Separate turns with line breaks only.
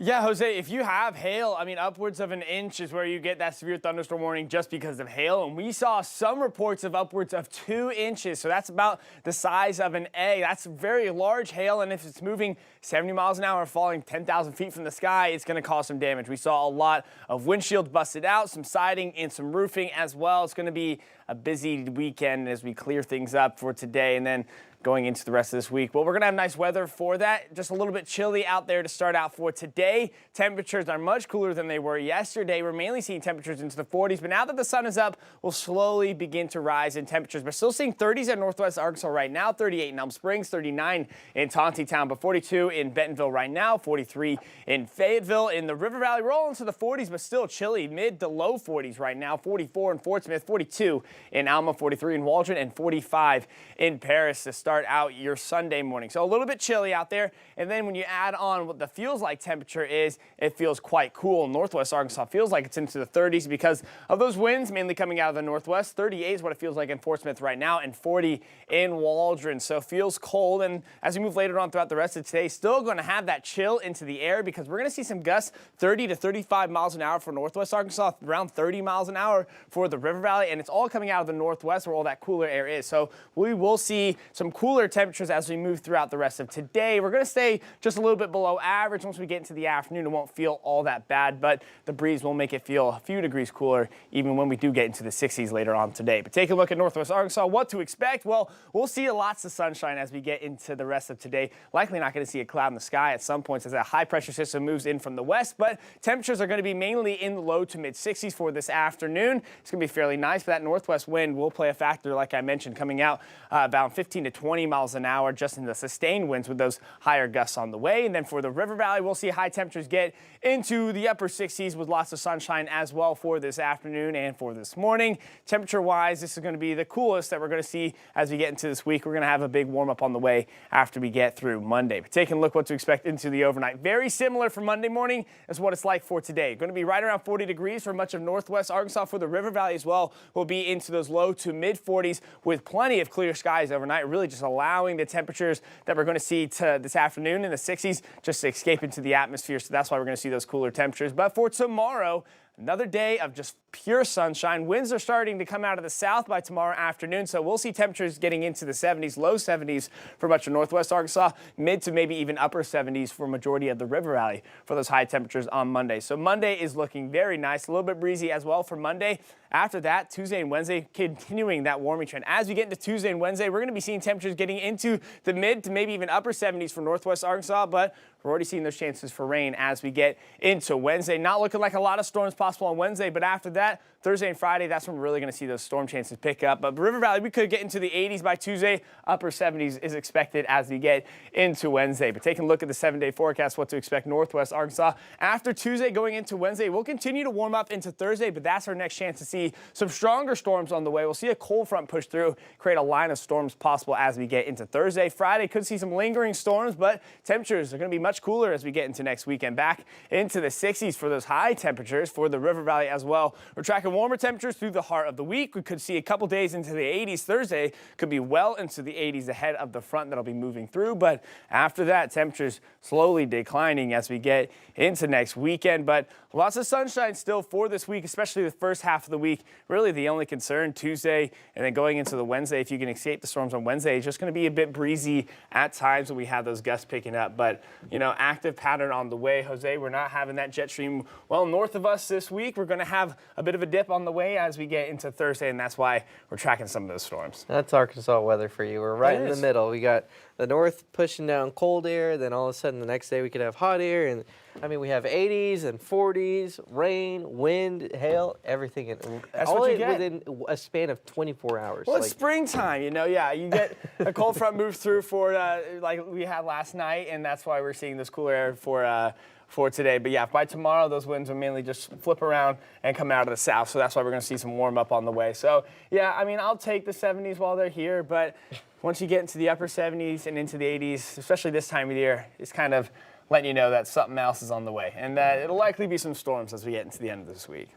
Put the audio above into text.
Yeah, Jose, if you have hail, I mean, upwards of an inch is where you get that severe thunderstorm warning just because of hail. And we saw some reports of upwards of 2 inches. So that's about the size of an egg. That's very large hail. And if it's moving 70 miles an hour, falling 10,000 feet from the sky, it's going to cause some damage. We saw a lot of windshields busted out, some siding and some roofing as well. It's going to be a busy weekend as we clear things up for today. And then going into the rest of this week. Well, we're going to have nice weather for that. Just a little bit chilly out there to start out for today. Temperatures are much cooler than they were yesterday. We're mainly seeing temperatures into the 40s, but now that the sun is up, we'll slowly begin to rise in temperatures. We're still seeing 30s at Northwest Arkansas right now, 38 in Elm Springs, 39 in Tontitown, but 42 in Bentonville right now, 43 in Fayetteville. In the River Valley, we're all into the 40s, but still chilly, mid to low 40s right now, 44 in Fort Smith, 42 in Alma, 43 in Waldron, and 45 in Paris to start out your Sunday morning. So a little bit chilly out there. And then when you add on what the feels like temperature is, it feels quite cool. Northwest Arkansas feels like it's into the 30s because of those winds mainly coming out of the northwest. 38 is what it feels like in Fort Smith right now, and 40 in Waldron. So feels cold. And as we move later on throughout the rest of today, still going to have that chill into the air because we're going to see some gusts 30 to 35 miles an hour for Northwest Arkansas, around 30 miles an hour for the River Valley. And it's all coming out of the northwest where all that cooler air is. So we will see some cooler temperatures as we move throughout the rest of today. We're going to stay just a little bit below average. Once we get into the afternoon, it won't feel all that bad, but the breeze will make it feel a few degrees cooler even when we do get into the 60s later on today. But take a look at Northwest Arkansas, what to expect. Well, we'll see lots of sunshine as we get into the rest of today. Likely not going to see a cloud in the sky at some points as that high pressure system moves in from the west, but temperatures are going to be mainly in the low to mid 60s for this afternoon. It's going to be fairly nice, but that northwest wind will play a factor, like I mentioned, coming out about 15 to 20 miles an hour just in the sustained winds with those higher gusts on the way. And then for the River Valley, we'll see high temperatures get into the upper 60s with lots of sunshine as well for this afternoon and for this morning. Temperature wise, this is going to be the coolest that we're going to see as we get into this week. We're going to have a big warm up on the way after we get through Monday. But taking a look what to expect into the overnight. Very similar for Monday morning as what it's like for today. Going to be right around 40 degrees for much of Northwest Arkansas. For the River Valley as well, will be into those low to mid 40s with plenty of clear skies overnight, really just allowing the temperatures that we're going to see this afternoon in the 60s just to escape into the atmosphere. So that's why we're going to see those cooler temperatures. But for tomorrow, another day of just pure sunshine. Winds are starting to come out of the south by tomorrow afternoon, so we'll see temperatures getting into the 70s, low 70s for much of Northwest Arkansas, mid to maybe even upper 70s for majority of the River Valley for those high temperatures on Monday. So Monday is looking very nice, a little bit breezy as well for Monday. After that, Tuesday and Wednesday, continuing that warming trend. As we get into Tuesday and Wednesday, we're going to be seeing temperatures getting into the mid to maybe even upper 70s for Northwest Arkansas, but we're already seeing those chances for rain as we get into Wednesday. Not looking like a lot of storms possible on Wednesday, but after that, Thursday and Friday, that's when we're really going to see those storm chances pick up. But River Valley, we could get into the 80s by Tuesday. Upper 70s is expected as we get into Wednesday. But taking a look at the 7-day forecast, what to expect Northwest Arkansas. After Tuesday going into Wednesday, we'll continue to warm up into Thursday, but that's our next chance to see some stronger storms on the way. We'll see a cold front push through, create a line of storms possible as we get into Thursday. Friday could see some lingering storms, but temperatures are going to be much cooler as we get into next weekend. Back into the 60s for those high temperatures for the River Valley as well. We're tracking warmer temperatures through the heart of the week. We could see a couple days into the 80s. Thursday could be well into the 80s ahead of the front that'll be moving through. But after that, temperatures slowly declining as we get into next weekend. But lots of sunshine still for this week, especially the first half of the week. Really the only concern Tuesday and then going into the Wednesday, if you can escape the storms on Wednesday, it's just going to be a bit breezy at times when we have those gusts picking up. But, you know, active pattern on the way, Jose. We're not having that jet stream well north of us this week. We're going to have a bit of a dip on the way as we get into Thursday, and that's why we're tracking some of those storms.
That's Arkansas weather for you. We're right in the middle. We got the north pushing down cold air, then all of a sudden the next day we could have hot air, and I mean we have 80s and 40s, rain, wind, hail, everything.
That's all what you get
within a span of 24 hours.
Well, it's springtime, you know. Yeah, you get a cold front move through for like we had last night, and that's why we're seeing this cooler air for today. But yeah, by tomorrow, those winds will mainly just flip around and come out of the south. So that's why we're going to see some warm up on the way. So yeah, I mean, I'll take the 70s while they're here, but once you get into the upper 70s and into the 80s, especially this time of year, it's kind of letting you know that something else is on the way. And it'll likely be some storms as we get into the end of this week.